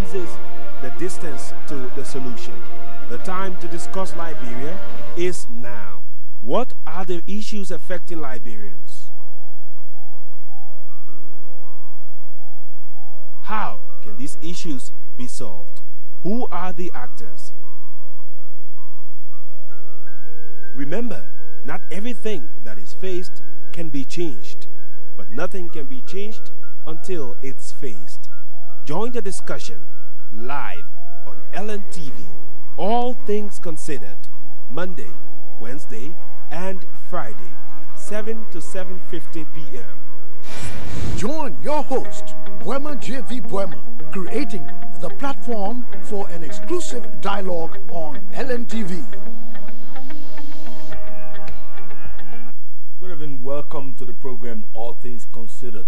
increases the distance to the solution. The time to discuss Liberia is now. What are the issues affecting Liberians? How can these issues be solved? Who are the actors? Remember, not everything that is faced can be changed, but nothing can be changed until it's faced. Join the discussion live on LNTV, All Things Considered, Monday, Wednesday, and Friday, 7 to 7:50 p.m. Join your host, Boima JV Boima, creating the platform for an exclusive dialogue on LNTV. Good evening, welcome to the program All Things Considered.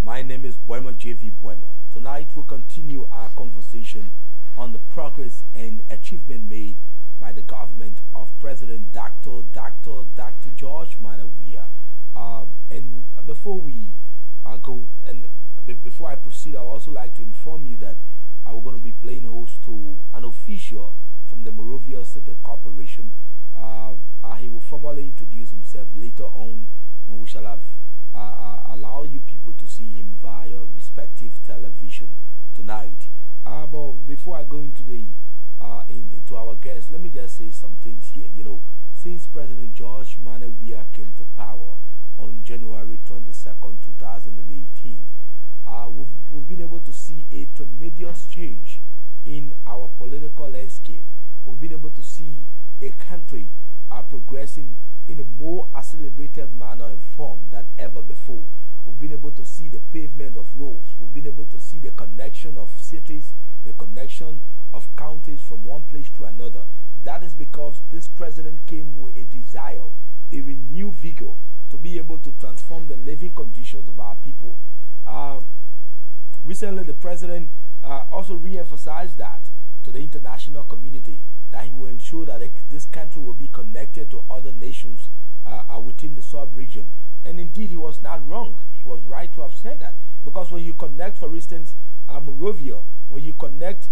My name is Boima JV Boima. Tonight we'll continue our conversation on the progress and achievement made by the government of President Dr. George Manneh Weah. And before we before I proceed, I would also like to inform you that we're going to be playing host to an official from the Monrovia City Corporation. He will formally introduce himself later on, when we shall have allow you people to see him via respective television tonight. But before I go into into our guests, let me just say some things here. You know, since President George Manneh Weah came to power on January 22nd, 2018, we've been able to see a tremendous change in our political landscape. We've been able to see a country progressing in a more accelerated manner and form than ever before. We've been able to see the pavement of roads. We've been able to see the connection of cities, the connection of counties from one place to another. That is because this president came with a desire, a renewed vigor to be able to transform the living conditions of our people. Recently, the president also re-emphasized that to the international community, that he will ensure that this country will be connected to other nations within the sub-region. And indeed, he was not wrong. He was right to have said that. Because when you connect, for instance, Monrovia, when you connect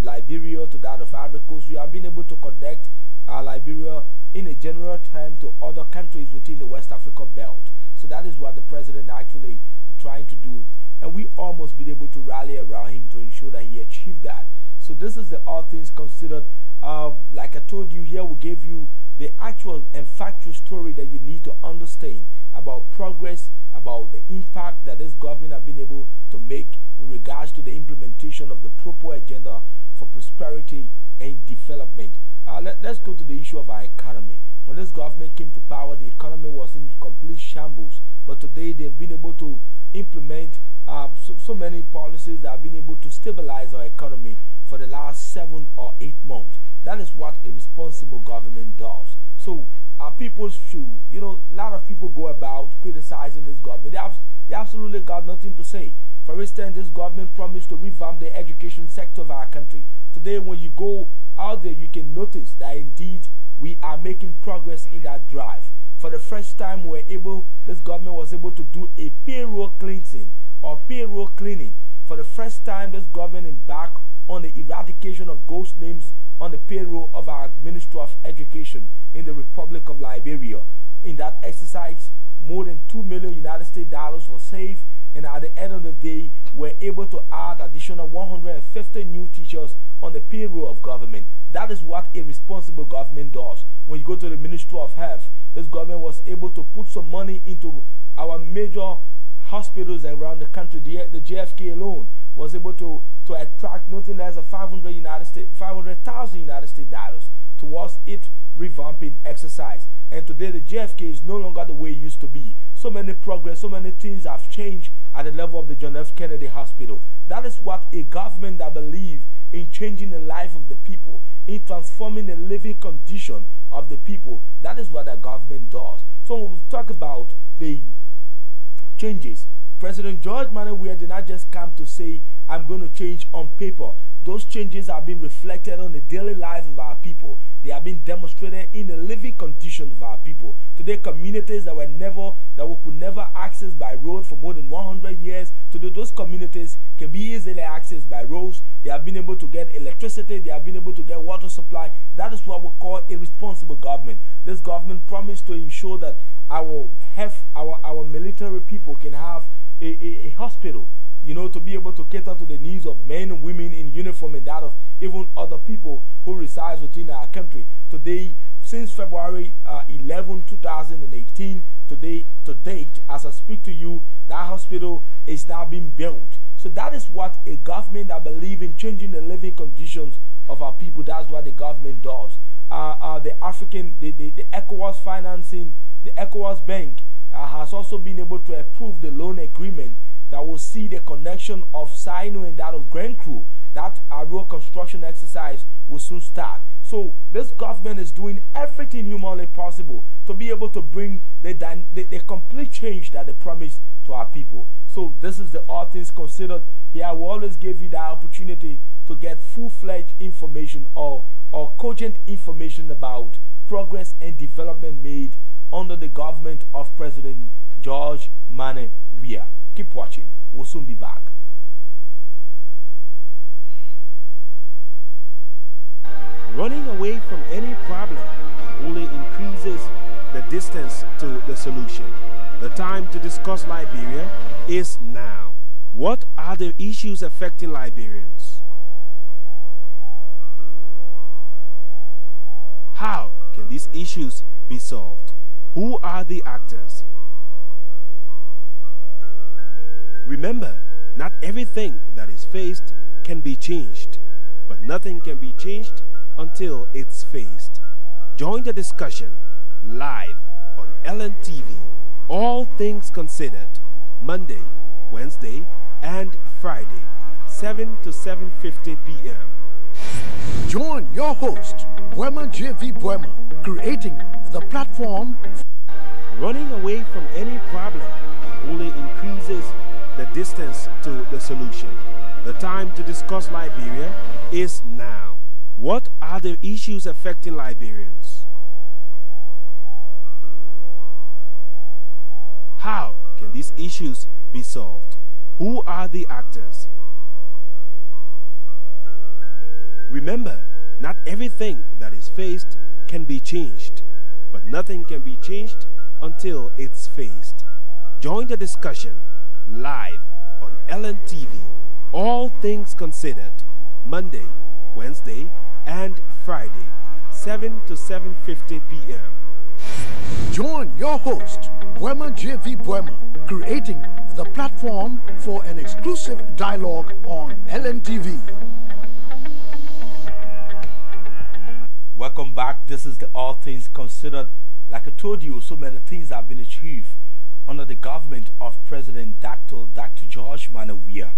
Liberia to that of Ivory Coast, you have been able to connect Liberia in a general term to other countries within the West Africa belt. So that is what the president actually trying to do. And we almost been able to rally around him to ensure that he achieved that. So this is the All Things Considered. Like I told you here, we gave you the actual and factual story that you need to understand about progress, about the impact that this government have been able to make with regards to the implementation of the proper agenda for prosperity and development. Let's go to the issue of our economy. When this government came to power, the economy was in complete shambles. But today they've been able to implement so many policies that have been able to stabilize our economy for the last 7 or 8 months. That is what a responsible government does. So people should, you know, a lot of people go about criticizing this government. They absolutely got nothing to say. For instance, this government promised to revamp the education sector of our country. Today, when you go out there, you can notice that indeed we are making progress in that drive. For the first time, this government was able to do a payroll cleansing or payroll cleaning. For the first time, this government embarked on the eradication of ghost names on the payroll of our Ministry of Education in the Republic of Liberia. In that exercise, more than $2 million United States dollars were saved, and at the end of the day, we're able to add additional 150 new teachers on the payroll of government. That is what a responsible government does. When you go to the Ministry of Health, this government was able to put some money into our major hospitals around the country. The JFK alone was able to attract nothing less than 500,000 United States dollars towards its revamping exercise. And today the JFK is no longer the way it used to be. So many progress, so many things have changed at the level of the John F. Kennedy Hospital. That is what a government that believes in changing the life of the people, in transforming the living condition of the people. That is what a government does. So when we talk about the changes, President George Manneh Weah did not just come to say, I'm going to change on paper. those changes are being reflected on the daily life of our people. They are being demonstrated in the living condition of our people. Today, communities that we could never access by road for more than 100 years, today those communities can be easily accessed by roads. They have been able to get electricity. They have been able to get water supply. That is what we call a responsible government. This government promised to ensure that our military people can have a hospital, you know, to be able to cater to the needs of men and women in uniform and that of even other people who reside within our country. Today, since February 11, 2018, to date, as I speak to you, that hospital is now being built. So that is what a government that believes in changing the living conditions of our people, that's what the government does. The ECOWAS financing, the ECOWAS Bank has also been able to approve the loan agreement that will see the connection of Sino and that of Grand Crew. That road construction exercise will soon start. So this government is doing everything humanly possible to be able to bring the complete change that they promised to our people. So this is the All Things Considered. Here I will always give you the opportunity to get full-fledged information or cogent information about progress and development made under the government of President George Manneh Weah. Keep watching. We'll soon be back. Running away from any problem only increases the distance to the solution. The time to discuss Liberia is now. What are the issues affecting Liberians? How can these issues be solved? Who are the actors? Remember, not everything that is faced can be changed, but nothing can be changed until it's faced. Join the discussion live on LNTV, All Things Considered, Monday, Wednesday, and Friday, 7 to 7:50 p.m. Join your host, Boema JV Boema, creating the platform. Running away from any problem only increases the distance to the solution. The time to discuss Liberia is now. What are the issues affecting Liberians? How can these issues be solved? Who are the actors? Remember, not everything that is faced can be changed, but nothing can be changed until it's faced. Join the discussion live on LNTV, All Things Considered, Monday, Wednesday, and Friday, 7 to 7:50 p.m. Join your host, Boema JV Boema, creating the platform for an exclusive dialogue on LNTV. Welcome back. This is the All Things Considered. Like I told you, so many things have been achieved under the government of President Dr. George Manneh Weah.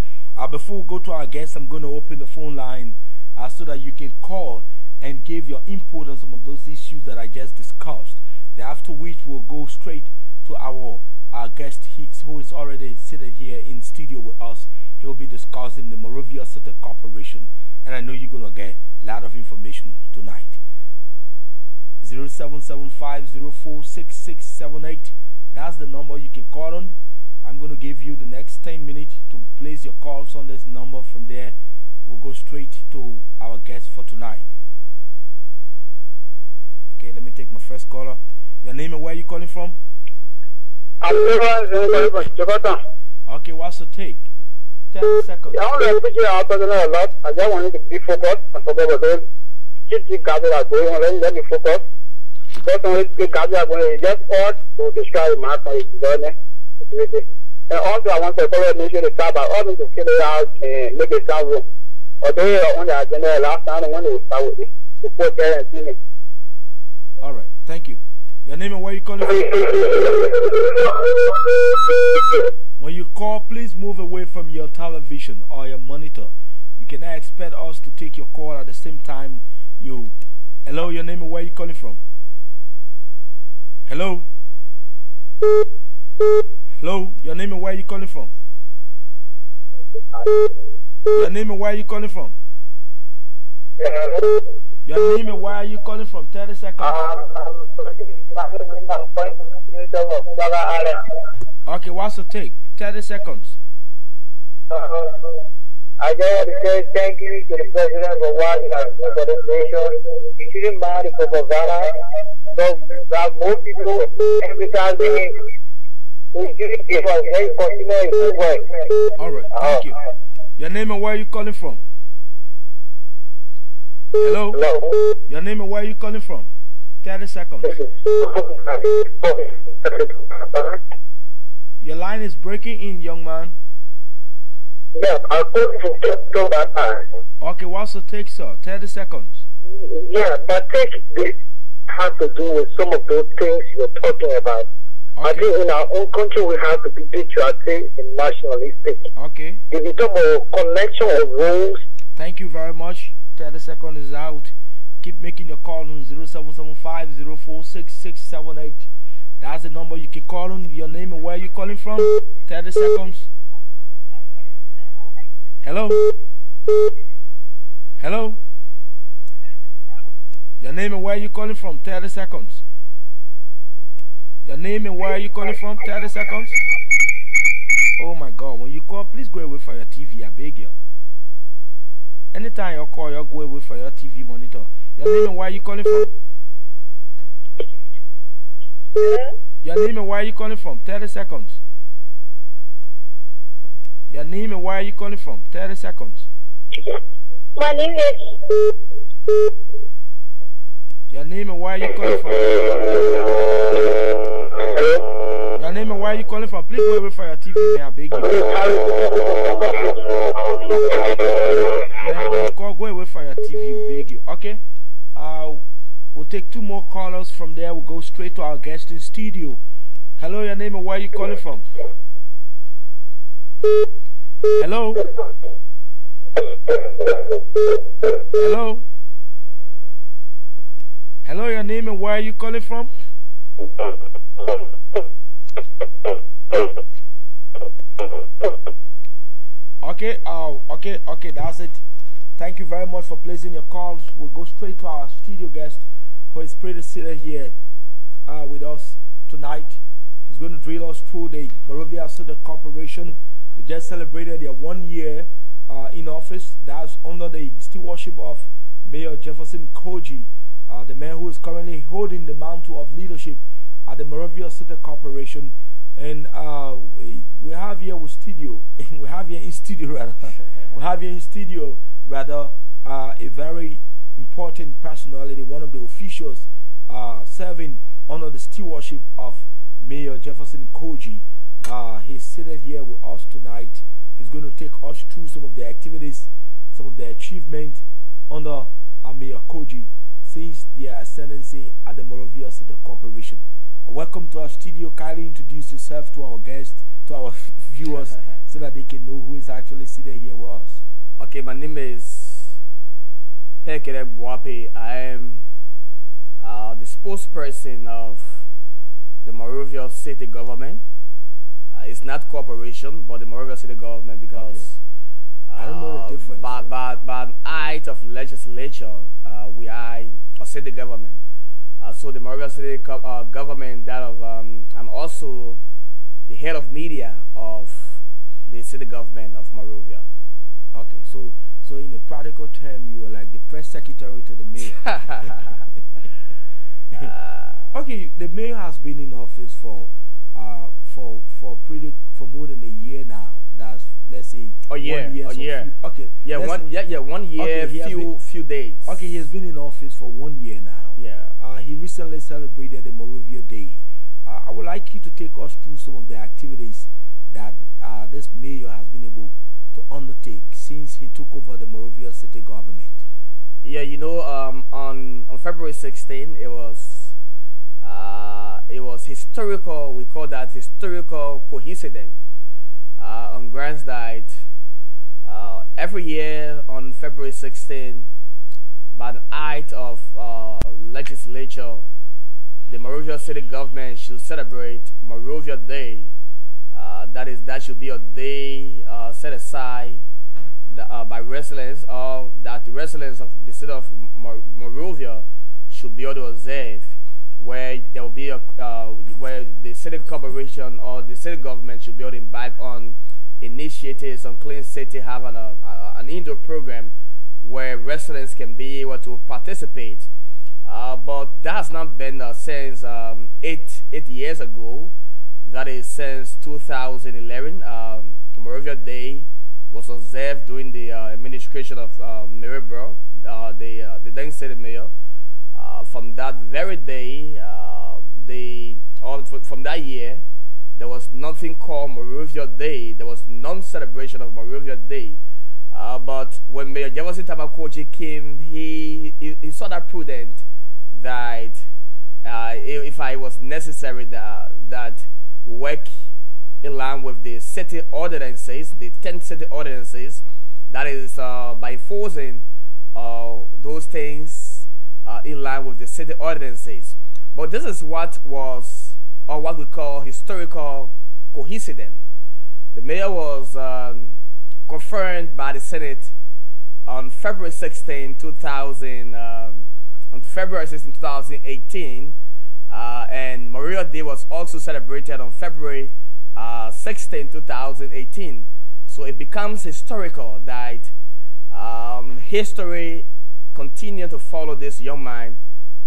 Before we go to our guests, I'm going to open the phone line so that you can call and give your input on some of those issues that I just discussed. After which we'll go straight to our guest who is already seated here in studio with us. He'll be discussing the Monrovia City Corporation, and I know you're going to get a lot of information tonight. 0775046678. That's the number you can call on. I'm going to give you the next 10 minutes to place your calls on this number. From there, we'll go straight to our guest for tonight. Okay, let me take my first caller. Your name and where are you calling from? Okay, what's the take? 10 seconds. I just wanted to be focused and forget about those kids gathered are going on. Let me focus. Because when we gathered are going, just ought to destroy the mass of the and also, I want to follow the nation of Taba, also to kill it out and make it sound room. Although on the agenda last time, when we start with it, to put there and see me. All right, thank you. Your name and where you calling from? When you call, please move away from your television or your monitor. You cannot expect us to take your call at the same time you. Hello, your name and where you calling from? Hello? Hello, your name and where you calling from? Your name and where you calling from? Your name and where are you calling from? 30 seconds. Okay, what's the take? 30 seconds. I just want to say thank you to the president for what he has done for this nation. He shouldn't mind the propaganda, but that more people every time they shouldn't give us any continue to work. All right, thank you. Your name and where are you calling from? Hello? Hello? Your name and where are you calling from? 30 seconds. Your line is breaking in, young man. Yeah, I'm calling from Toronto. Okay, what's the take, sir? 30 seconds. Yeah, but take this has to do with some of those things you're talking about. Okay. I think in our own country we have to be patriotic and nationalistic. Okay. If you talk about connection of rules. Thank you very much. 30 seconds is out. Keep making your call on 0775-046-678. That's the number you can call on. Your name and where you calling from. 30 seconds. Hello? Hello? Your name and where you calling from. 30 seconds. Your name and where are you calling from? 30 seconds. Oh my God. When you call, please go away from your TV. I beg you. Anytime you call, you go away from your TV monitor. Your name and where are you calling from? Your name and where are you calling from? 30 seconds. Your name and where are you calling from? 30 seconds. My name is. Your name and where are you calling from? Your name and where are you calling from? Please go away from your TV, may I beg you. Go away from your TV, we beg you. Okay? We'll take two more callers from there. We'll go straight to our guest in studio. Hello, your name and where are you calling from? Hello? Hello? Hello, your name and where are you calling from? Okay, okay, that's it. Thank you very much for placing your calls. We'll go straight to our studio guest, who is pretty seated here with us tonight. He's going to drill us through the Monrovia City Corporation. They just celebrated their 1 year in office. That's under the stewardship of Mayor Jefferson Koji, the man who is currently holding the mantle of leadership at the Monrovia City Corporation. And we have here with studio, we have here in studio rather, a very important personality, one of the officials serving under the stewardship of Mayor Jefferson Koji. He's seated here with us tonight. He's going to take us through some of the activities, some of the achievements under Mayor Koji since their ascendancy at the Monrovia City Corporation. Welcome to our studio. Kindly introduce yourself to our guests, to our viewers, so that they can know who is actually seated here with us. Okay, my name is Pekere Bwape. I am the spokesperson of the Monrovia City government. It's not corporation, but the Monrovia City government, because I don't know the difference. By an act of legislature, we are a city government. So the Monrovia City government, that of I'm also the head of media of the city government of Monrovia. Okay, so in a practical term, you are like the press secretary to the mayor. Okay, the mayor has been in office for more than a year now. That's, let's say, a year. Okay, yeah, 1 year, 1 year, okay, few days. Okay, he has been in office for 1 year now. Yeah. He recently celebrated the Monrovia Day. I would like you to take us through some of the activities that this mayor has been able to undertake since he took over the Monrovia City government. Yeah, you know, on February 16, it was historical. We call that historical coincidence. On grounds that every year on February 16, by an act of legislature, the Monrovia City government should celebrate Monrovia Day. That should be a day set aside by residents, or that the residents of the city of Monrovia should be able to observe, where there will be a where the city corporation or the city government should be able to imbibe on initiatives on clean city, have an indoor program where residents can be able to participate. But that has not been since 8 years ago. That is since 2011. Monrovia Day was observed during the administration of Mayor Bro, the then city mayor. From that very day, from that year, there was nothing called Monrovia Day. There was non-celebration of Monrovia Day. But when Mayor Jefferson Tamakochi came, he saw that prudent that if it was necessary that work in line with the city ordinances, the 10 city ordinances, that is by enforcing those things in line with the city ordinances. But this is what was, or what we call, historical coincidence. The mayor was confirmed by the Senate on February 16, 2018, and Monrovia Day was also celebrated on February 16, 2018. So it becomes historical that history continued to follow this young man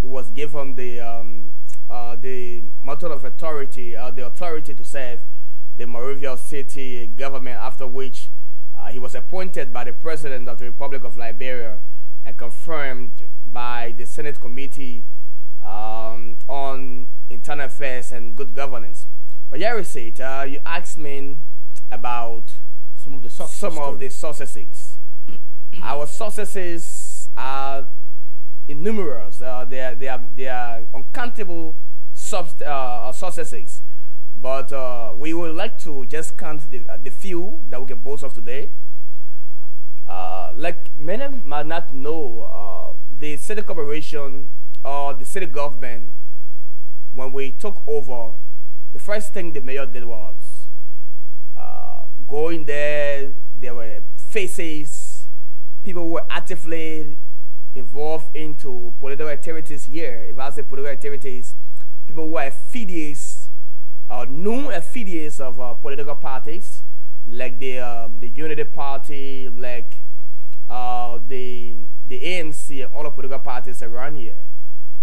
who was given the motto of authority, the authority to serve the Monrovia city government, after which he was appointed by the President of the Republic of Liberia and confirmed by the Senate Committee on Internal Affairs and Good Governance. But here is it. You asked me about some of the successes. Our successes are innumerous. They are uncountable successes. But we would like to just count the few that we can boast of today. Like many might not know, the city corporation or the city government, when we took over, the first thing the mayor did was going there. There were faces, people who were actively involved into political activities here. If I say political activities, people who are affiliates, known affiliates of political parties, like the Unity Party, like the ANC, and all the political parties around here.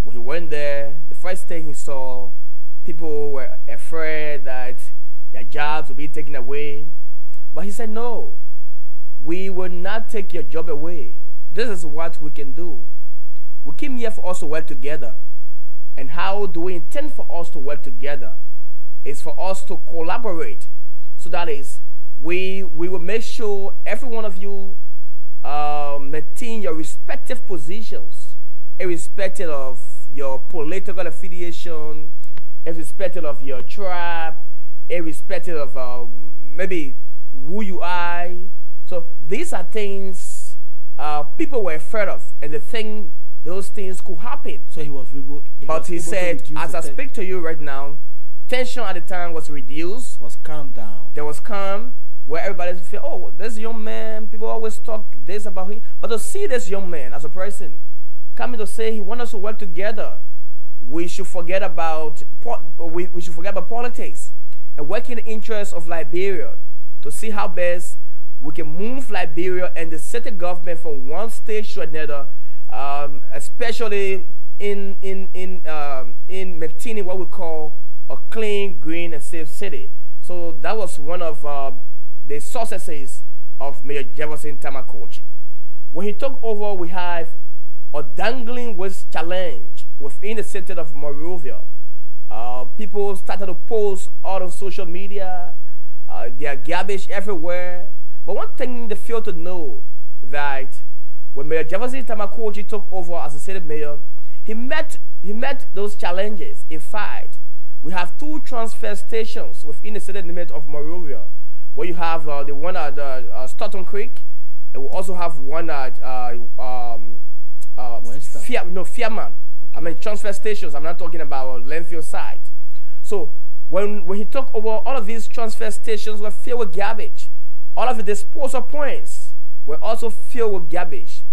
When he went there, the first thing he saw, people were afraid that their jobs would be taken away. But he said, no, we will not take your job away. This is what we can do. We came here for us to work together. And how do we intend for us to work together? It's for us to collaborate. So that is, we will make sure every one of you maintain your respective positions, irrespective of your political affiliation, irrespective of your tribe, irrespective of maybe who you are. So these are things people were afraid of, and they think those things could happen. So he said, as I speak to you right now, tension at the time was reduced. Was calmed down. There was calm, where everybody feel, oh, this young man, people always talk this about him. But to see this young man as a person coming to say he wants us to work together, we should forget about politics and work in the interest of Liberia to see how best we can move Liberia and the city government from one stage to another, especially in maintaining what we call a clean, green, and safe city. So that was one of the successes of Mayor Jefferson Tamakochi. When he took over, we have a dangling waste challenge within the city of Monrovia. People started to post all on social media. There are garbage everywhere. But one thing they fail to know, that when Mayor Jefferson Tamakochi took over as a city mayor, he met those challenges. In fact, we have 2 transfer stations within the city limit of Monrovia, where you have the one at Stoughton Creek, and we also have one at Fairman. I mean transfer stations. I'm not talking about landfill site. So when he took over, all of these transfer stations were filled with garbage. All of the disposal points were also filled with garbage.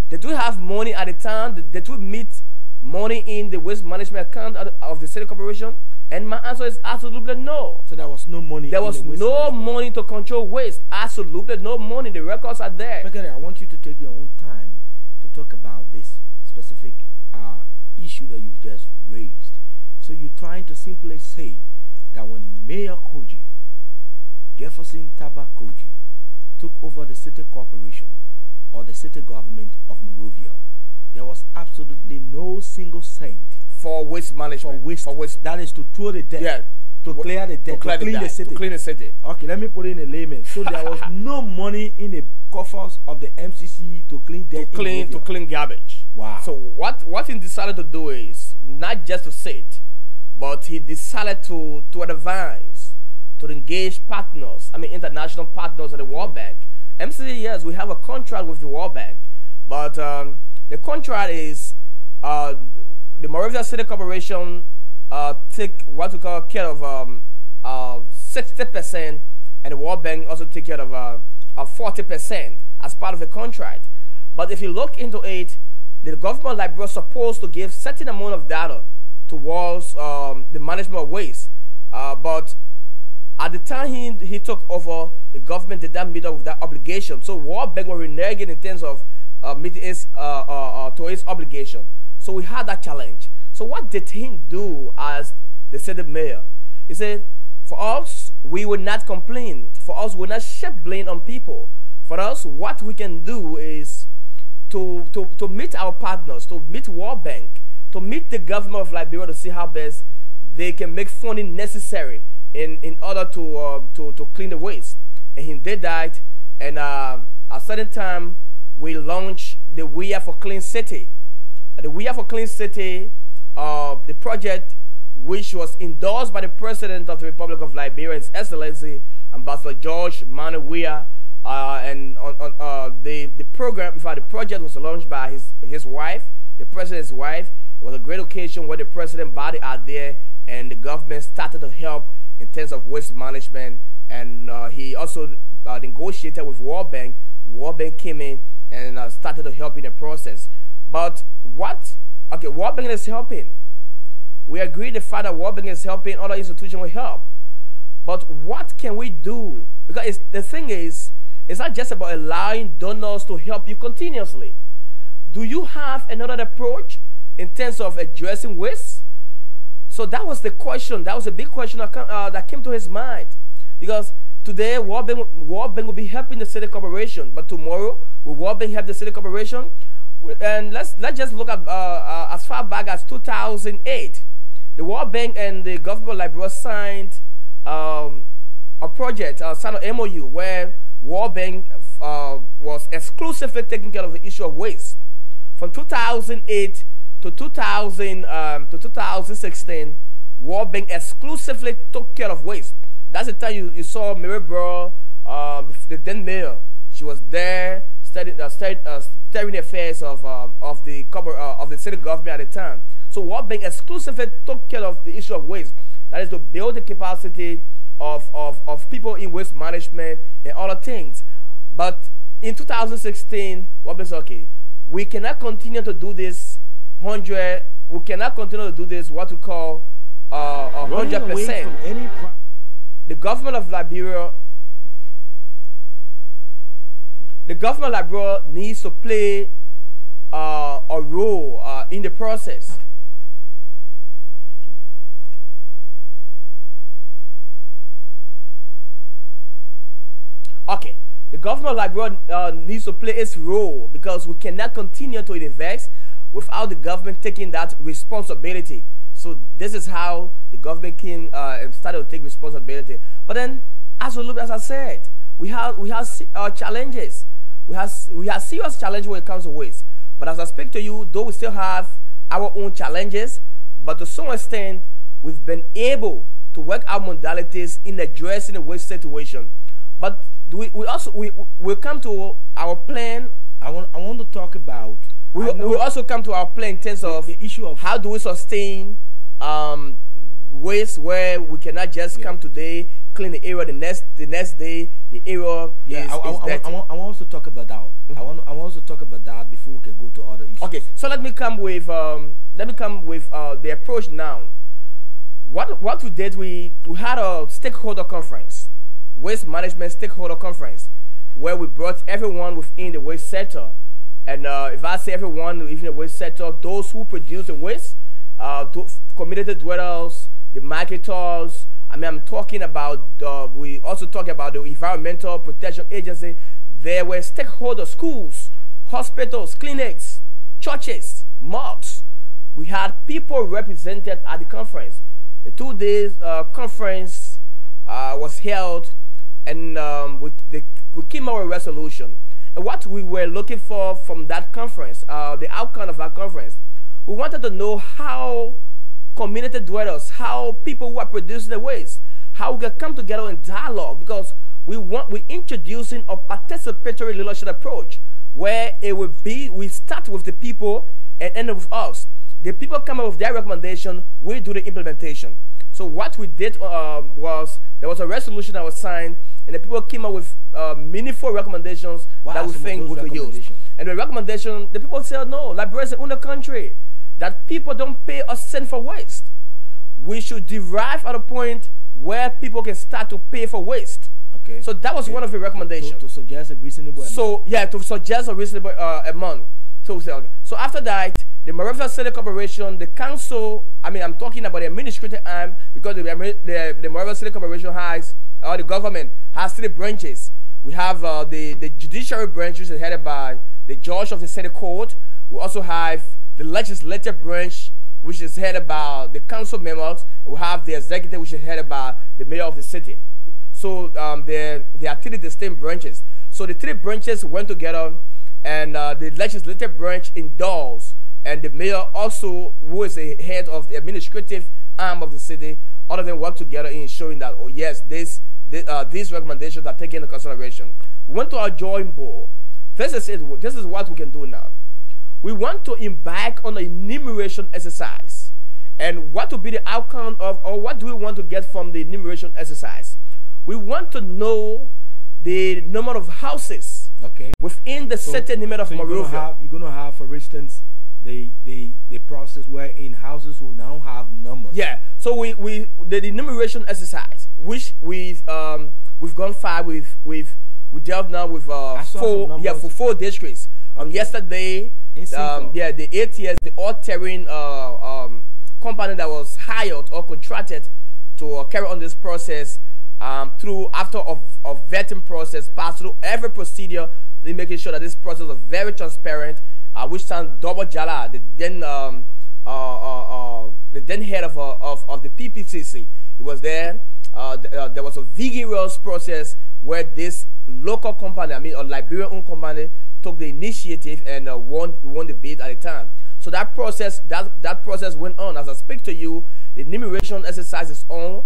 Did we have money at the time? Did we meet money in the waste management account of the city corporation? And my answer is absolutely no. So there was no money. There was no money to control waste. Absolutely no money. The records are there. Okay, I want you to take your own time to talk about this specific issue that you've just raised. So you're trying to simply say that when Mayor Kogi, Jefferson Taba Kogi, took over the city corporation or the city government of Monrovia, there was absolutely no single cent for waste management. For waste. That is to throw the debt. Yeah. To clear the debt. To clean the city. To clean the city. Okay, let me put it in a layman. So there was no money in the coffers of the MCC to clean debt. To clean garbage. Wow. So what he decided to do is not just to sit, but he decided to advance, to engage partners. I mean international partners at the World Bank. MCC, yes, we have a contract with the World Bank, but the contract is the Monrovia City Corporation take what we call care of 60%, and the World Bank also take care of 40% as part of the contract. But if you look into it, the government like was supposed to give certain amount of data towards the management of waste, but at the time he took over, the government did not meet up with that obligation. So World Bank were reneging in terms of meeting its to its obligation. So we had that challenge. So what did he do as the city mayor? He said, for us, we will not complain. For us, we will not shift blame on people. For us, what we can do is to meet our partners, to meet World Bank, to meet the government of Liberia to see how best they can make funding necessary in order to clean the waste. And he did that, and at a certain time, we launched the We Are for Clean City. The We Are for Clean City, the project which was endorsed by the President of the Republic of Liberia, His Excellency Ambassador George Manneh Weah, and the program, in fact, the project was launched by his wife, the President's wife. It was a great occasion where the President body out there, and the government started to help in terms of waste management, and he also negotiated with World Bank. World Bank came in and started to help in the process. But World Bank is helping. We agree the fact that World Bank is helping, other institutions will help. But what can we do? Because the thing is, it's not just about allowing donors to help you continuously. Do you have another approach in terms of addressing waste? So that was the question. That was a big question that came to his mind. Because today, World Bank will be helping the city corporation, but tomorrow, will World Bank help the city corporation? And let's just look at as far back as 2008. The World Bank and the government of Liberia signed a project, signed an MOU, where World Bank was exclusively taking care of the issue of waste. From 2008 to 2016, World Bank exclusively took care of waste. That's the time you saw Mary Burr, the then mayor. She was there studying the affairs of the city government at the time. So World Bank exclusively took care of the issue of waste. That is to build the capacity of people in waste management and other things. But in 2016, World Bank said, okay, we cannot continue to do this 100. We cannot continue to do this what we call 100%. The government of Liberia needs to play a role in the process. Okay, the government of Liberia needs to play its role, because we cannot continue to invest without the government taking that responsibility. So this is how the government came and started to take responsibility. But then, as I said, we have challenges. We have serious challenges when it comes to waste. But as I speak to you, though we still have our own challenges, but to some extent, we've been able to work out modalities in addressing the waste situation. But we come to our plan. I want to talk about. We also come to our plan in terms of the issue of how do we sustain waste where we cannot just come today, clean the area. The next day, the area is dirty. I want also talk about that. I want also talk about that before we can go to other issues. Okay, so let me come with the approach now. What we did, we had a stakeholder conference, waste management stakeholder conference, where we brought everyone within the waste sector. And if I say everyone within the waste sector, those who produce the waste, community dwellers, the marketers. I mean, I'm talking about, we also talk about the Environmental Protection Agency. There were stakeholders, schools, hospitals, clinics, churches, mosques. We had people represented at the conference. The 2 days conference was held, and we came out with a resolution. And what we were looking for from that conference, the outcome of that conference, we wanted to know how community dwellers, how people who are producing the waste, how we can come together in dialogue, because we're introducing a participatory leadership approach where it will be, we start with the people and end with us. The people come up with their recommendation, we do the implementation. So what we did was, there was a resolution that was signed, and the people came up with meaningful recommendations that we think we could use. And the recommendation, the people said, no, Liberia is in the country that people don't pay a cent for waste. We should derive at a point where people can start to pay for waste. Okay. So that was one of the recommendations. To suggest a reasonable amount. So yeah, to suggest a reasonable amount. So after that, the Monrovia City Corporation, the council, I mean, I'm talking about the administrative arm, because the Monrovia City Corporation has, or the government has 3 branches. We have the judiciary branch, which is headed by the judge of the city court. We also have the legislative branch, which is headed by the council members. We have the executive, which is headed by the mayor of the city. So there are 3 distinct branches. So the 3 branches went together, and the legislative branch endorsed, and the mayor also, who is the head of the administrative arm of the city, all of them work together in ensuring that, oh yes, these recommendations are taken into consideration. We went to our drawing board. This is it. This is what we can do now. We want to embark on an enumeration exercise. And what will be the outcome of, or what do we want to get from the enumeration exercise? We want to know the number of houses within the certain limit of Monrovia. You're going to have, for instance, the process where in houses will now have numbers. Yeah. So the enumeration exercise, which we've gone far with, we dealt now with 4 districts. Yesterday, the ATS, the all-terrain company that was hired or contracted to carry on this process, after a vetting process, passed through every procedure, making sure that this process was very transparent. Which time Double Jala, the then head of the PPCC, he was there. There was a vigorous process where this local company, I mean a Liberian-owned company, took the initiative and won the bid at the time. So that process went on. As I speak to you, the enumeration exercise is on.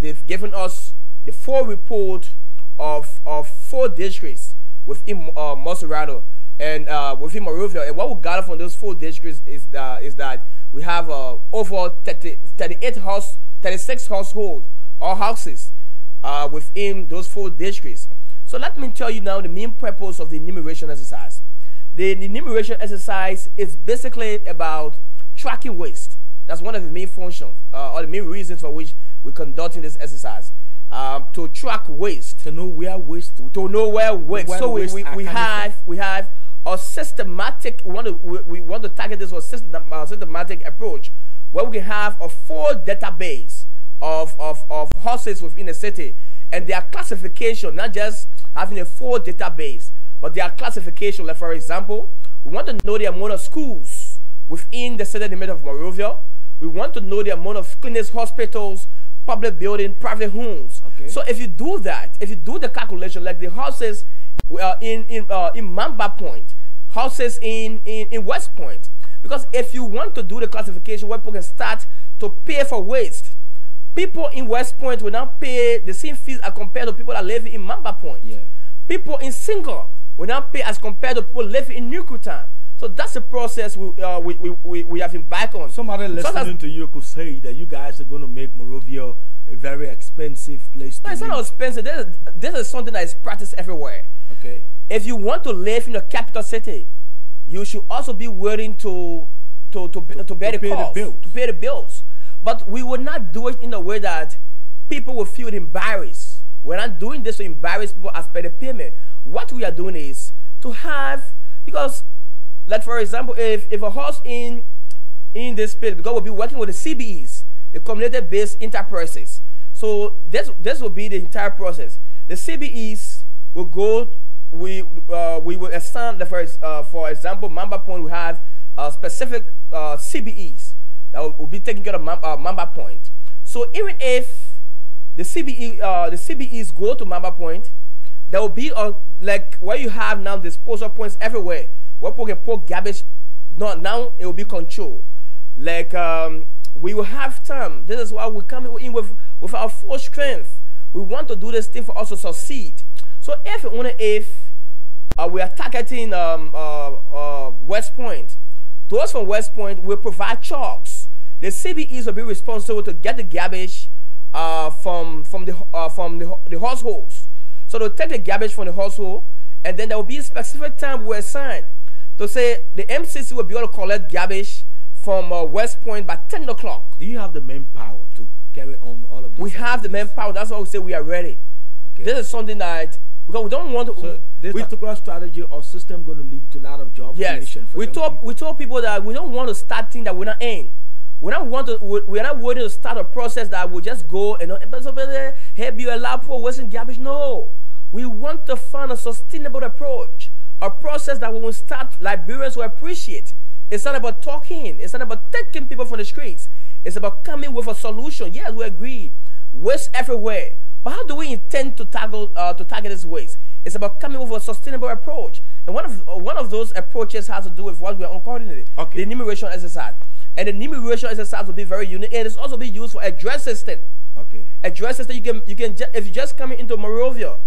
They've given us the full report of 4 districts within Monserrate and within Monrovia. And what we gather from those 4 districts is that we have over 36 households or houses within those 4 districts. So let me tell you now the main purpose of the enumeration exercise. The enumeration exercise is basically about tracking waste. That's one of the main functions, or the main reasons for which we're conducting this exercise. To track waste. To know where waste. To know where waste. So we have a systematic. We want to target this with a systematic approach, where we can have a full database of houses within the city, and their classification, not just having a full database, but their classification. Like for example, we want to know the amount of schools within the city limit of Monrovia. We want to know the amount of clinics, hospitals, public building, private homes. Okay. So if you do that, if you do the calculation, like the houses in Mamba Point, houses in West Point, because if you want to do the classification where people can start to pay for waste, people in West Point will not pay the same fees as compared to people that live in Mamba Point. Yeah. People in Single will not pay as compared to people living in Newcrutan. So that's the process we have embarked on. Somebody listening to you could say that you guys are going to make Monrovia a very expensive place to No, it's live. not expensive. This is something that is practiced everywhere. Okay. If you want to live in the capital city, you should also be willing to bear the pay the cost, bills. to pay the bills. But we would not do it in a way that people will feel embarrassed. We're not doing this to embarrass people as per the payment. What we are doing is to have, because, like for example, if a house in this place, because we'll be working with the CBEs, the community-based enterprises. So this will be the entire process. The CBEs will go. We will assign, for example, Mamba Point. We have specific CBEs that will be taking care of Mamba Point. So even if the CBEs go to Mamba Point, there will be like where you have now disposal points everywhere where people can put garbage. No, now it will be controlled. Like we will have time. This is why we come in with our full strength. We want to do this thing for us to succeed. So if we are targeting West Point, those from West Point will provide trucks. The CBEs will be responsible to get the garbage from the households. So they'll take the garbage from the household, and then there will be a specific time we assign to say the MCC will be able to collect garbage from West Point by 10 o'clock. Do you have the manpower to carry on all of this? We have the manpower. That's why we say we are ready. Okay. This is something that, because we don't want to. So this particular strategy or system going to lead to a lot of job creation for we told people that we don't want to start things that we're not in. We are not willing to start a process that will just go and help you allow for wasting garbage. No, we want to find a sustainable approach, a process that when we start, Liberians will appreciate. It's not about talking. It's not about taking people from the streets. It's about coming with a solution. Yes, we agree. Waste everywhere. But how do we intend to target this waste? It's about coming with a sustainable approach. And one of those approaches has to do with what we are coordinating. Okay. The enumeration exercise. And the enumeration exercise will be very unique. And it's also be used for address system. Okay. Address system, you can if you just come into Monrovia,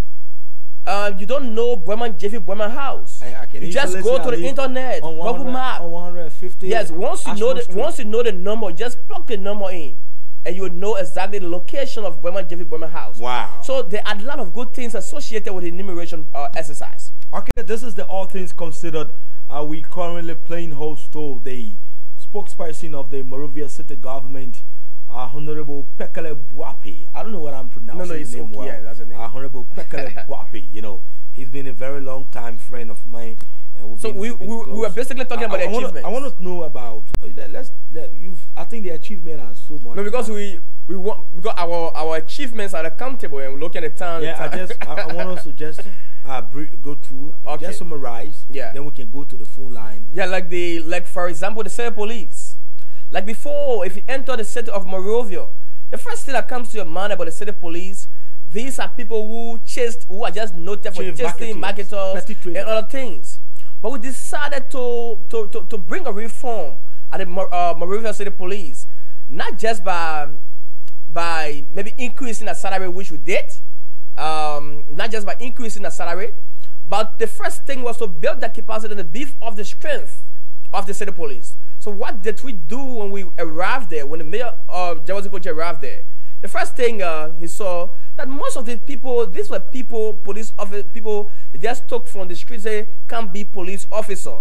you don't know Bremen JV Bremen House. You just go to the internet, Google Map. On 150. Yes, once you know the number, just plug the number in, and you will know exactly the location of Bremen JV Bremen House. Wow. So there are a lot of good things associated with the enumeration exercise. Okay, this is the All Things Considered. We currently playing host to the spokesperson of the Monrovia City Government, Honorable Pekele Boapi. I don't know what I'm pronouncing his name well. Yeah, that's the name. Honorable Pekele Boapi. You know, he's been a very long time friend of mine. So we were basically talking about the achievements. I want to know about. I think the achievement are so much. No, because because our achievements are accountable, and we look at the time. Yeah, I want us to just go through, just summarize. Yeah. Then we can go to the phone line. Yeah, like for example, the city police. Like before, if you enter the city of Monrovia, the first thing that comes to your mind about the city police, these are people who are just noted for chasing marketers and other things. But we decided to bring a reform at the Monrovia City Police, not just by maybe increasing the salary, which we did, not just by increasing the salary, but the first thing was to build the capacity and the beef of the strength of the city police. So what did we do when we arrived there, when the mayor of Jawazi Kochi arrived there? The first thing he saw that most of the people, these were police officers, people they just took from the streets, say, can't be police officer.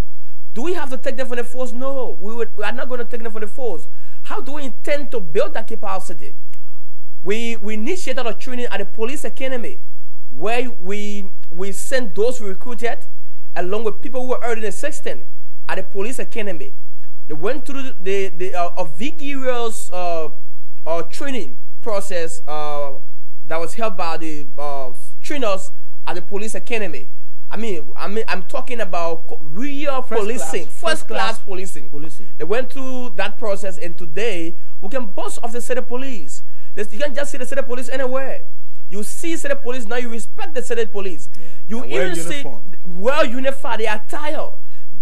Do we have to take them from the force? No, we are not going to take them from the force. How do we intend to build that capacity? We initiated a training at the police academy, where we sent those we recruited, along with people who were already assistant at the police academy. They went through a vigorous training process that was held by the trainers at the police academy. I'm talking about real policing, first class policing. They went through that process, and today we can boast of the city police. You can't just see the city police anywhere. You see city police now, you respect the city police. Yeah. You even see well unified, the attire.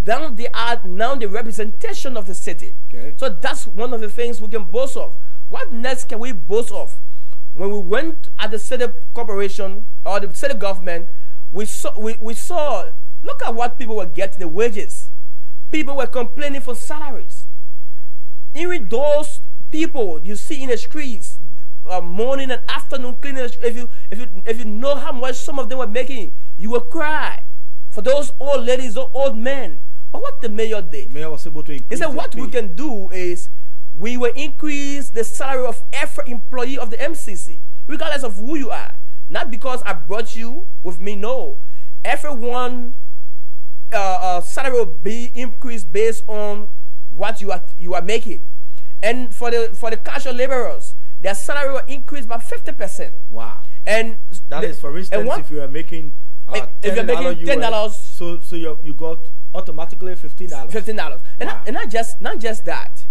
Then they are now the representation of the city. Okay. So that's one of the things we can boast of. What next can we boast of? When we went at the city corporation or the city government, we saw, look at what people were getting, the wages. People were complaining for salaries. Even those people you see in the streets, morning and afternoon cleaning. If you know how much some of them were making, you will cry. For those old ladies, those old men. But what the mayor did, the mayor was able to increase. He said, what we can do is we will increase the salary of every employee of the MCC, regardless of who you are. Not because I brought you with me, no. Everyone salary will be increased based on what you are making. And for the casual laborers, their salary will increase by 50%. Wow. And that is, for instance, if you are making if you're making $10, so you got automatically $15. $15. And, wow. And not just that.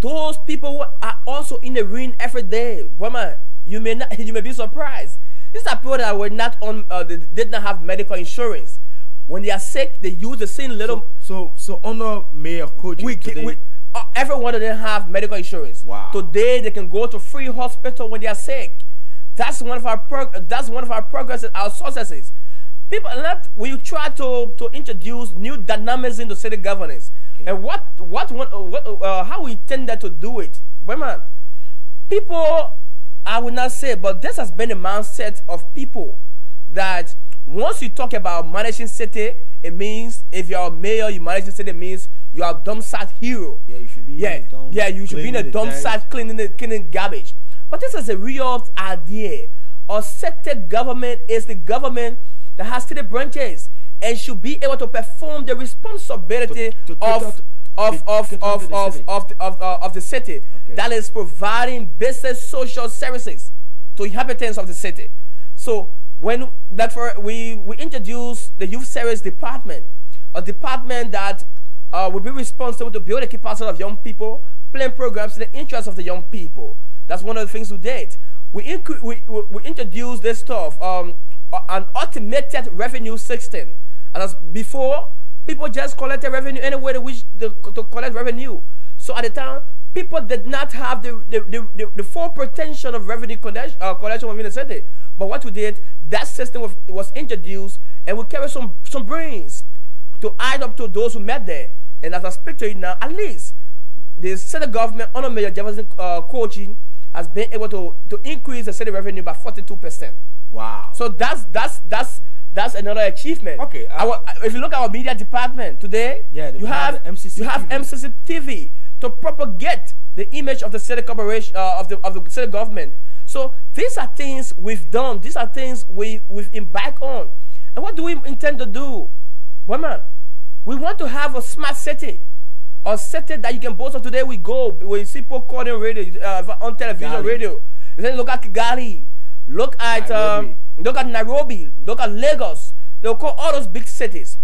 Those people are also in the ring every day. Woman, you may be surprised. These are people that were not on they did not have medical insurance. When they are sick, they use the same little. So under Mayor Koji, every one of them have medical insurance. Wow. Today they can go to free hospital when they are sick. That's one of our progresses, our successes. People we try to introduce new dynamics into city governance. Okay. And how we tended to do it. Women, people, I would not say, but this has been a mindset of people that once you talk about managing city, it means if you're a mayor, you manage the city, it means you are a dump site hero. Yeah, you should be. You should be in a dump site cleaning garbage. But this is a real idea. A city government is the government that has city branches and should be able to perform the responsibility of the city. Okay. That is providing basic social services to inhabitants of the city. So when we introduce the youth service department, a department that will be responsible to build the capacity of young people, plan programs in the interest of the young people. That's one of the things we did. We introduced this stuff, an automated revenue system. And as before, people just collected revenue any way they wish to collect revenue. So at the time, people did not have the full potential of revenue collection within the city. But what we did, that system was introduced, and we carried some brains to add up to those who met there. And as I speak to you now, at least the city government under Mayor Jefferson Koji has been able to increase the city revenue by 42%. Wow. So that's another achievement. Okay. If you look at our media department today, you have MCC TV to propagate the image of the city corporation of the city government. So these are things we've done. These are things we've embarked on. And what do we intend to do? Well, man, we want to have a smart city. A city that you can boast of. Today we see people calling radio, on television, radio. Look at Kigali, look at Nairobi, look at Lagos. They'll call all those big cities.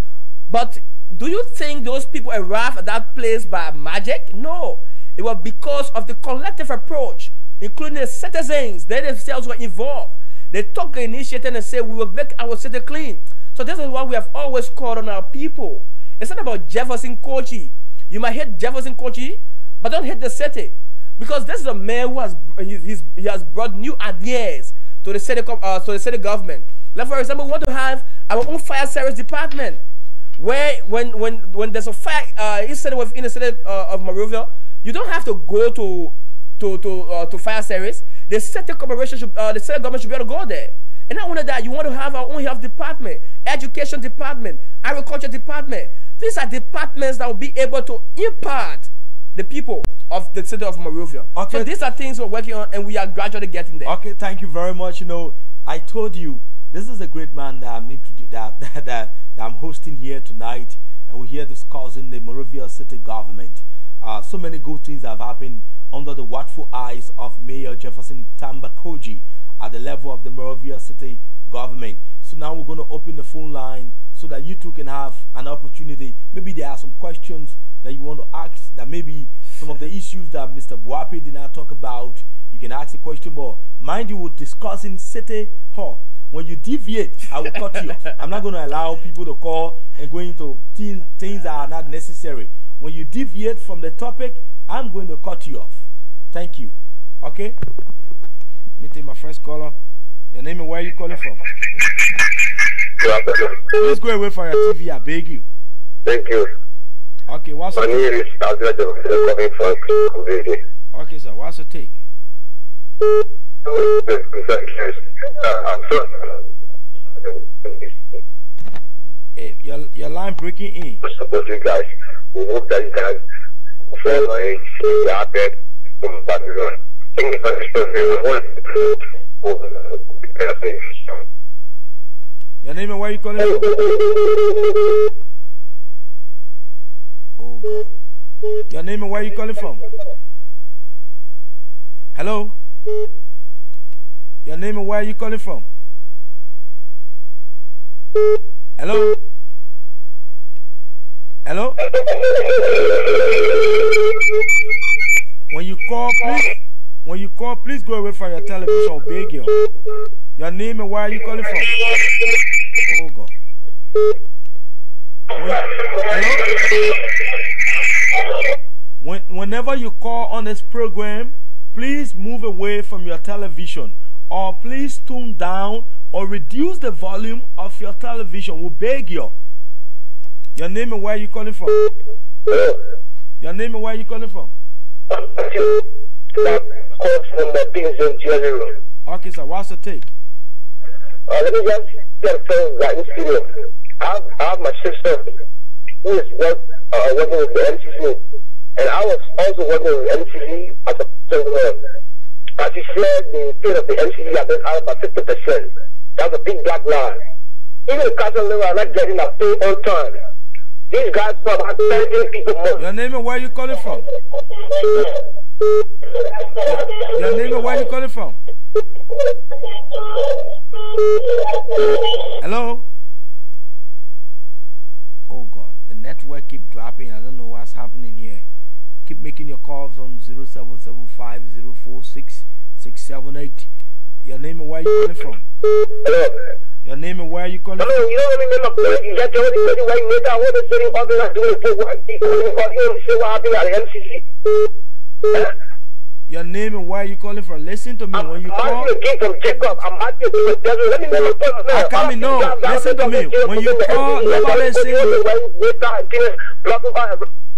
But do you think those people arrived at that place by magic? No. It was because of the collective approach, including the citizens. They themselves were involved. They took the initiative and said, we will make our city clean. So this is what we have always called on our people. It's not about Jefferson Koji. You might hate Jefferson Koji, but don't hate the city. Because this is a man who has brought new ideas to the city government. Like for example, we want to have our own fire service department, where when there's a fire incident within the city of Monrovia, you don't have to go to fire service. The city corporation the city government should be able to go there. And not only that, you want to have our own health department, education department, agriculture department. These are departments that will be able to impact the people of the city of Monrovia. Okay. So these are things we're working on, and we are gradually getting there. Okay, thank you very much. You know, I told you this is a great man that I'm hosting here tonight, and we're here discussing the Monrovia city government. So many good things have happened under the watchful eyes of Mayor Jefferson Tamba Koji at the level of the Monrovia city government. So now we're going to open the phone line so that you two can have an opportunity. Maybe there are some questions that you want to ask, that maybe some of the issues that Mr. Boapi did not talk about, you can ask a question. But mind you, we're discussing City Hall. When you deviate, I will cut you off. I'm not going to allow people to call and go into things that are not necessary. When you deviate from the topic, I'm going to cut you off. Thank you. Okay? Let me take my first caller. Your name and where are you calling from? Please go away from your TV, I beg you. Thank you. Okay, what's your take? Okay, sir, what's your take? Hey, your line breaking in. Support you guys. We hope that you can follow and see the update from Babylon. Thank you for this program. Your name and where you calling from? Oh God. Your name and where you calling from? Hello? Your name and where you calling from? Hello? Hello? When you call, please go away from your television or beg you. Your name and where are you calling from? Oh God. Hello? Whenever you call on this program, please move away from your television, or please tune down or reduce the volume of your television. We beg you. Your name and where are you calling from? Your name and where are you calling from? Okay, sir. What's the take? Let me just get right in studio. I have my sister who is working with the MCC, and I was also working with MCC as a person. As she said, the pay of the MCC has been out about 50%. That's a big black lie. Even the council level are not getting a pay on time. These guys are about 13 people more. Your name and where you calling from? Your name and where you calling from? Hello? Oh God, the network keep dropping. I don't know what's happening here. Keep making your calls on 0775046678. Your name and where you calling from? Hello? Your name and where you calling from? Hello, you don't remember my point. You got the only person why you made that whole city organized doing it for what? You don't say what happened at the MCC? Your name and where you calling from? Listen to me. When you call, I'm asking from Jacob. I'm asking to Desert. Let me know your point. I come in. No, listen to me. When you call,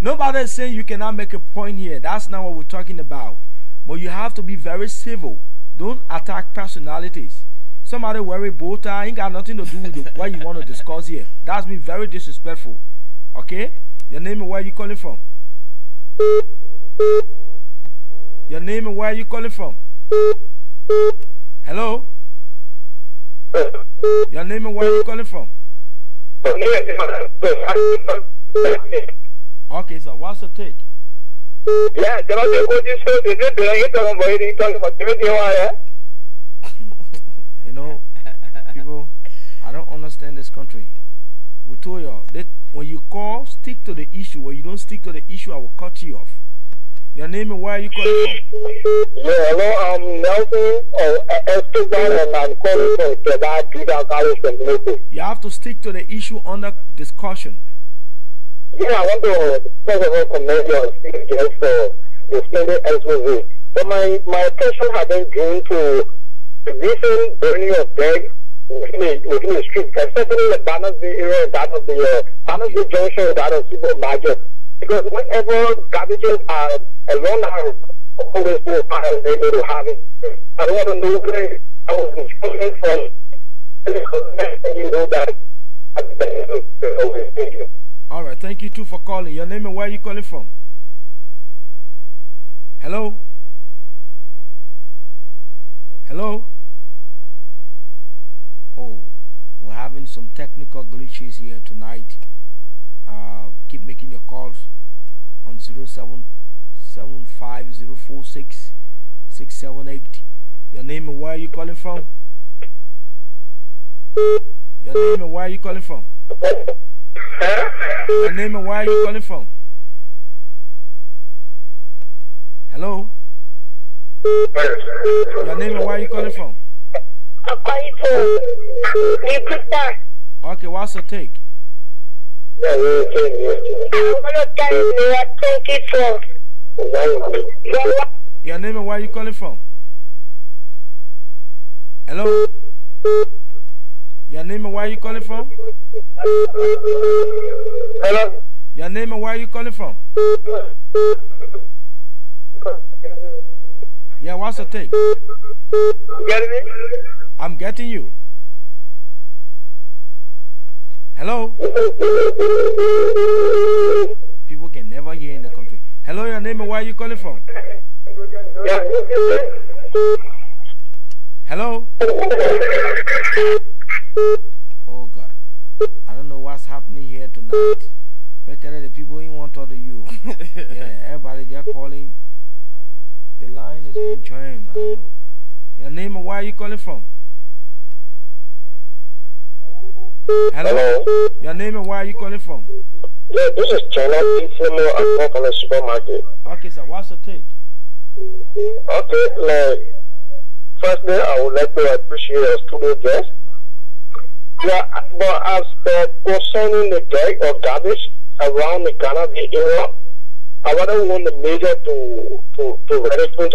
nobody is saying you cannot make a point here. That's not what we're talking about. But you have to be very civil. Don't attack personalities. Somebody wearing a bow tie ain't got nothing to do with what you want to discuss here. That's been very disrespectful. Okay? Your name and where you calling from? Your name and where are you calling from? Hello? Your name and where are you calling from? Okay, so what's the take? Yeah, can I go to show the You know, people, I don't understand this country. We told y'all that when you call, stick to the issue. When you don't stick to the issue, I will cut you off. Your name and where are you calling from? Yeah, hello, I'm Nelson Esteban, and I'm calling from Quebec, Peter College from Liverpool. You have to stick to the issue under discussion. Yeah, I want to first of all commend your speech just for the splendid exposé. But my attention has been drawn to the recent burning of dead within the street, especially the Bannersville area and that of the Bannersville Junction and that of Super Market. Because whenever garbages are along our always go fire, they go to have it. I don't want to know where I was instructed from. You know that. All right, thank you too for calling. Your name and where are you calling from? Hello? Hello? Oh, we're having some technical glitches here tonight. Keep making your calls on 0775046678. Your name and where are you calling from? Your name and where are you calling from? Your name and where are you calling from? Hello? Your name and where are you calling from? I'm calling from Nigeria. Okay, what's your take? I want to tell you what I think it's Your name and where are you calling from? Hello? Your name and where are you calling from? Hello? Your name and where are you calling from? Yeah, what's your take? You getting me? I'm getting you. Hello? People can never hear in the country. Hello, your name and where are you calling from? Yeah. Hello? Oh God. I don't know what's happening here tonight. Because the people ain't want to talk to you. Yeah, everybody just calling. The line is being jammed. I don't know. Your name and where are you calling from? Hello? Your name and where are you calling from? Yeah, this is China Infimo at Pokemon Supermarket. Okay, sir. What's your take? Okay, like, firstly, I would like to appreciate our studio guest. Yeah, but as concerning the deck of garbage around the Ghana Bay area, I rather want the media to respond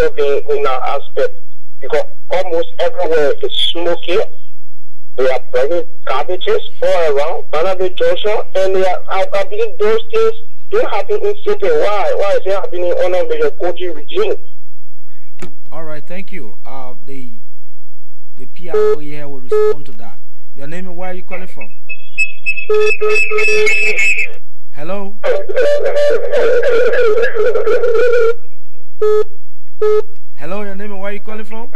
in our aspect, because almost everywhere is smoky. They are burning garbages all around Ghana Bay Junction, and I believe those things don't happen in city. Why is it happening under the Koji regime? All right, thank you. The PRO here will respond to that. Your name and where are you calling from? Hello? Hello, your name and where are you calling from?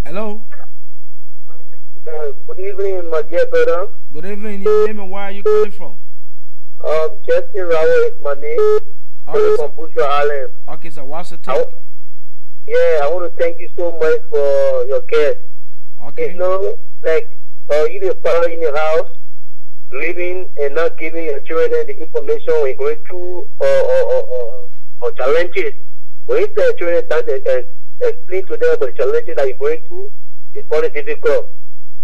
Hello? Good evening, my dear brother. Good evening, your name and where are you calling from? Jesse Rawo is my name. Okay, From Bushra Island. okay, sir, what's the take? Yeah, I want to thank you so much for your care. Okay. You know, like, you the father in your house, living and not giving your children the information when going through or challenges. When you tell your children that and explain to them about the challenges that you're going through, it's very difficult.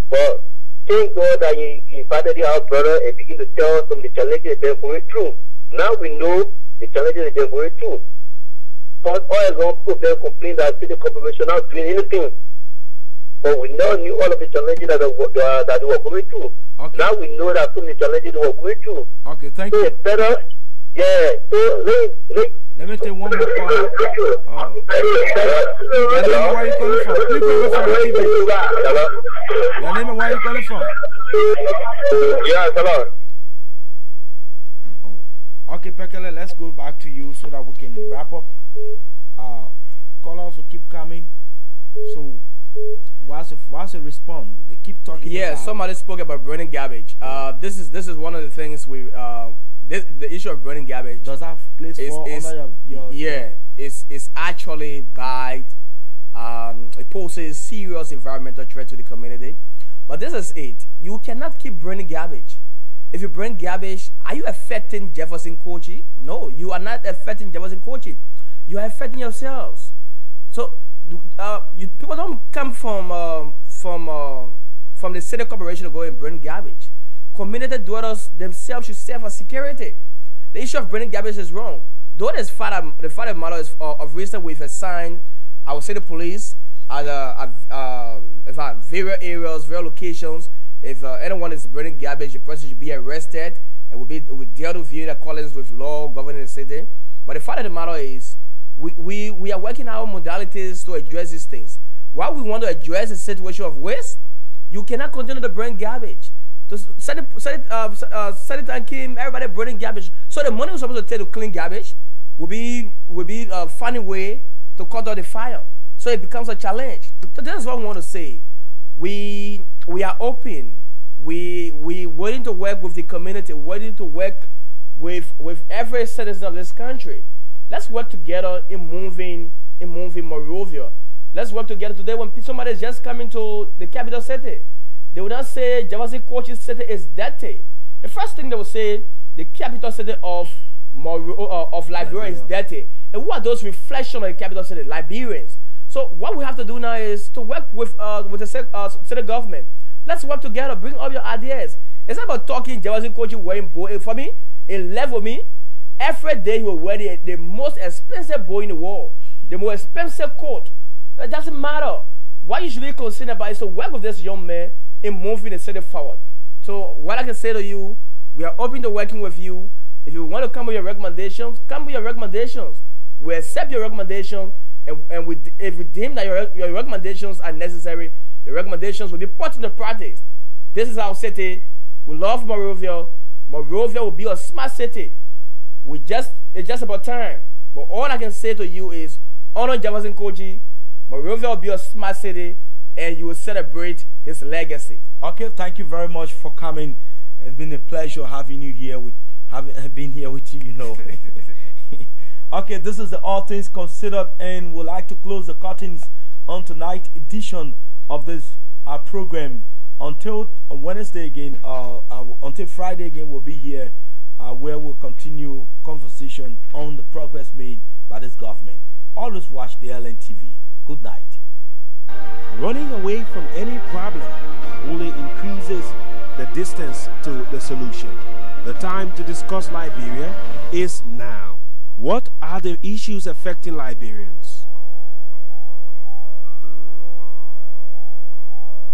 But thank God that you invited your brother and begin to tell some of the challenges they're going through. Now we know the challenges that they're going through. But all along, people there complain that city corporation not doing anything. But we now knew all of the challenges that they were going through. Okay. Now we know that some of the challenges they were going through. Okay, thank So you. it's better, yeah. So Let me take one more call. Oh. Your name and where are you calling from? Please go away from the TV. Your name and where are you calling from? yeah, hello. Oh. Okay, Pekele, let's go back to you so that we can wrap up. Callers will keep coming. So, what's the response? They keep talking. Yeah, about somebody spoke about burning garbage. This is one of the things we the issue of burning garbage. Does that place fall under your yeah, it's actually by it poses serious environmental threat to the community. But this is it. You cannot keep burning garbage. If you burn garbage, are you affecting Jefferson Kochi? No, you are not affecting Jefferson Kochi. You are affecting yourselves. So people don't come from the city corporation to go and burn garbage. Community dwellers themselves should serve for security. The issue of burning garbage is wrong. Though the father model is of recent we've assigned, I would say the police at various areas, various locations. If anyone is burning garbage, the person should be arrested and will deal with you in accordance with law governing the city. But the fact of the matter is, we are working out modalities to address these things. While we want to address the situation of waste, you cannot continue to burn garbage. To set it and keep everybody burning garbage. So the money we're supposed to take to clean garbage will be a funny way to cut out the fire. So it becomes a challenge. So that's what we want to say. We are open. We willing to work with the community, willing to work with every citizen of this country. Let's work together in moving Monrovia. Let's work together today. When somebody is just coming to the capital city, they will not say Jefferson Kochi City is dirty. The first thing they will say, the capital city of Liberia is dirty. And who are those reflections of the capital city? Liberians. So what we have to do now is to work with the city government. Let's work together. Bring up your ideas. It's not about talking Jefferson Kochi wearing boy. For me, in level me, every day he will wear the most expensive boy in the world, the most expensive coat. It doesn't matter. What you should be concerned about is to work with this young man in moving the city forward. So what I can say to you, we are open to working with you. If you want to come with your recommendations, come with your recommendations. we accept your recommendation, and if we deem that your recommendations are necessary, your recommendations will be put into practice. This is our city. We love Monrovia. Monrovia will be a smart city. It's just about time. But all I can say to you is, honor Jefferson Kogi. Monrovia will be a smart city, and you will celebrate his legacy. Okay, thank you very much for coming. It's been a pleasure having you here. Been here with you, you know. Okay, this is the All Things Considered, and we'd like to close the curtains on tonight's edition of this program. Until Wednesday again, until Friday again, we'll be here where we'll continue conversation on the progress made by this government. Always watch the LNTV. Good night. Running away from any problem only increases the distance to the solution. The time to discuss Liberia is now. What are the issues affecting Liberians?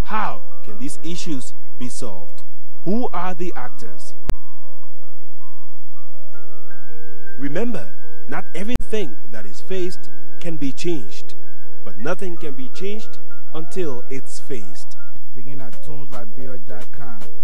How can these issues be solved? Who are the actors? Remember, not everything that is faced can be changed, but nothing can be changed until it's faced. Begin at tunesliberia.com.